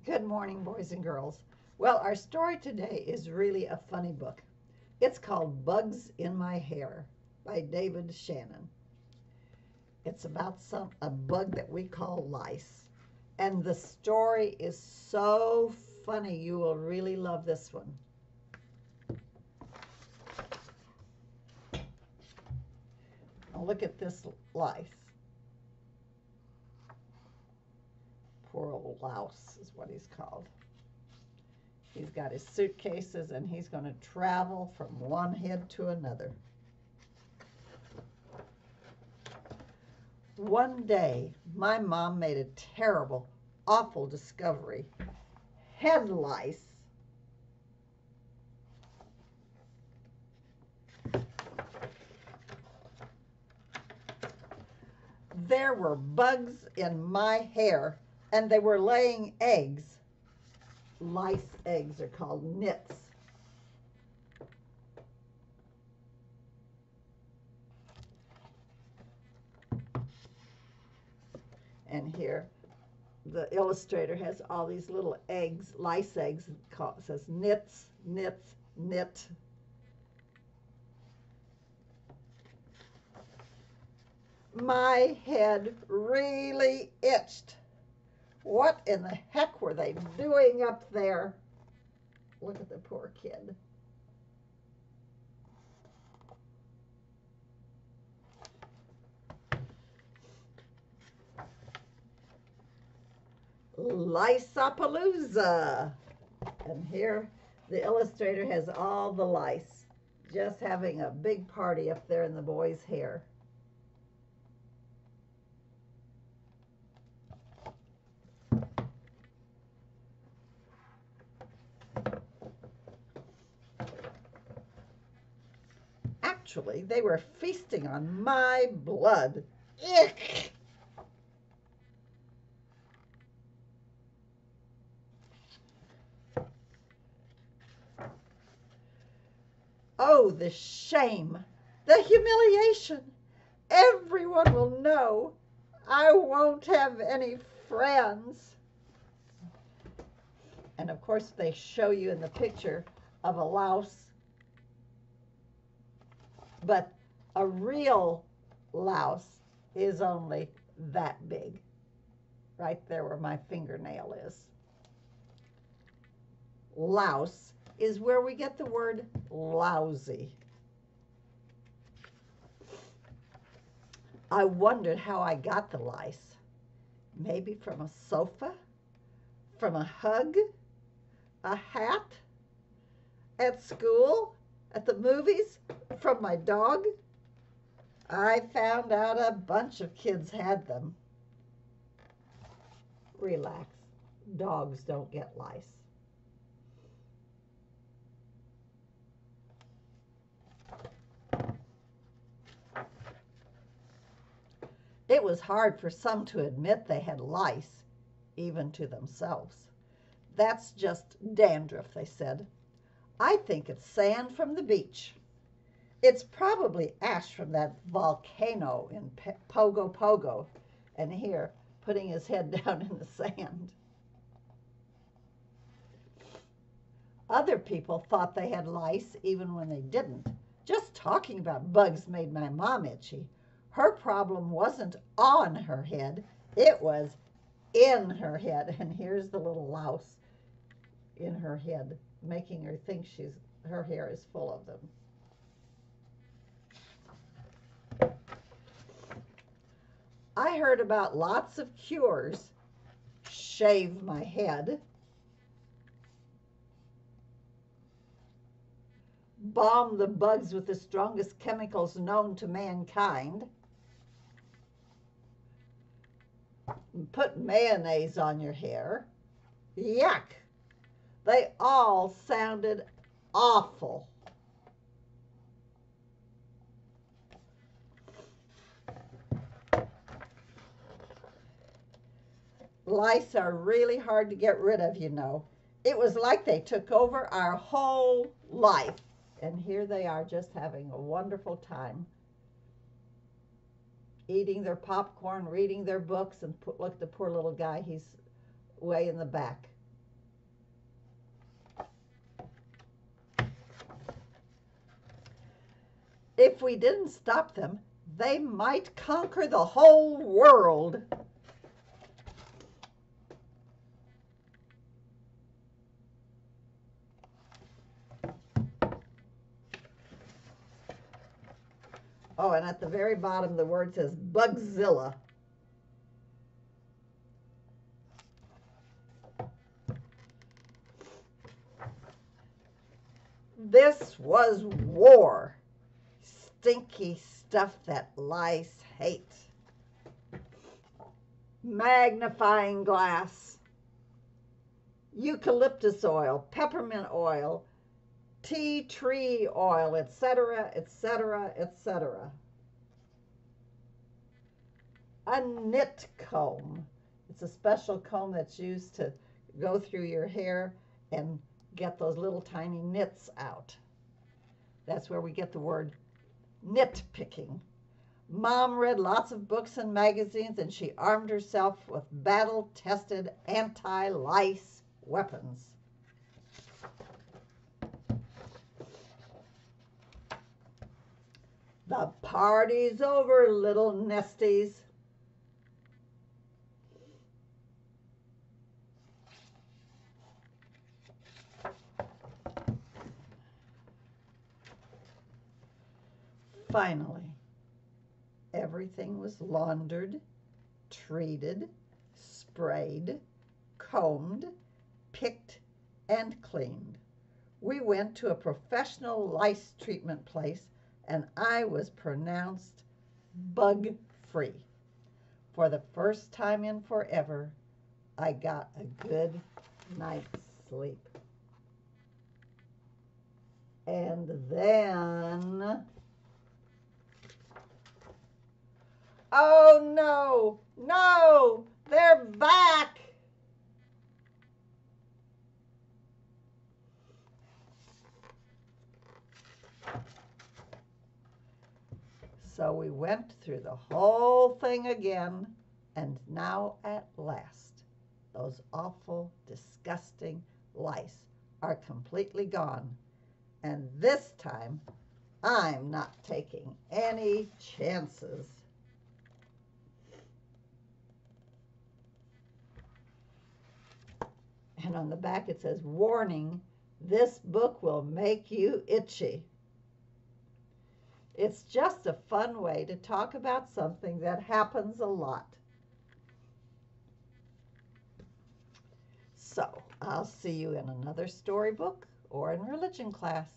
Good morning, boys and girls. Well, our story today is really a funny book. It's called Bugs in My Hair by David Shannon. It's about a bug that we call lice. And the story is so funny. You will really love this one. Now look at this lice. Poor old louse is what he's called. He's got his suitcases and he's going to travel from one head to another. One day, my mom made a terrible, awful discovery. Head lice. There were bugs in my hair, and they were laying eggs. Lice eggs are called nits. And here, the illustrator has all these little eggs, lice eggs. It says nits, nits, knit. My head really itched. What in the heck were they doing up there? Look at the poor kid. Liceapalooza. And here the illustrator has all the lice just having a big party up there in the boy's hair. Actually, they were feasting on my blood. Ick! Oh, the shame, the humiliation. Everyone will know. I won't have any friends. And of course, they show you in the picture of a louse. But a real louse is only that big, right there where my fingernail is. Louse is where we get the word lousy. I wondered how I got the lice. Maybe from a sofa, from a hug, a hat, at school, at the movies, from my dog. I found out a bunch of kids had them. Relax. Dogs don't get lice. It was hard for some to admit they had lice, even to themselves. That's just dandruff, they said. I think it's sand from the beach. It's probably ash from that volcano in Pogo Pogo. And here, putting his head down in the sand. Other people thought they had lice even when they didn't. Just talking about bugs made my mom itchy. Her problem wasn't on her head, it was in her head. And here's the little louse in her head, making her think her hair is full of them. I heard about lots of cures. Shave my head. Bomb the bugs with the strongest chemicals known to mankind. Put mayonnaise on your hair. Yuck! They all sounded awful. Lice are really hard to get rid of, you know. It was like they took over our whole life. And here they are just having a wonderful time. Eating their popcorn, reading their books, and look at the poor little guy, he's way in the back If we didn't stop them, they might conquer the whole world. Oh, and at the very bottom, the word says Bugzilla. This was war. Stinky stuff that lice hate. Magnifying glass. Eucalyptus oil, peppermint oil, tea tree oil, etc., etc., etc. A knit comb. It's a special comb that's used to go through your hair and get those little tiny knits out. That's where we get the word nitpicking. Mom read lots of books and magazines, and she armed herself with battle-tested anti-lice weapons. The party's over, little nesties. Finally, everything was laundered, treated, sprayed, combed, picked, and cleaned. We went to a professional lice treatment place, and I was pronounced bug-free. For the first time in forever, I got a good night's sleep. And then, oh no, no, they're back. So we went through the whole thing again, and now at last, those awful, disgusting lice are completely gone. And this time, I'm not taking any chances. And on the back it says, warning, this book will make you itchy. It's just a fun way to talk about something that happens a lot. So, I'll see you in another storybook or in religion class.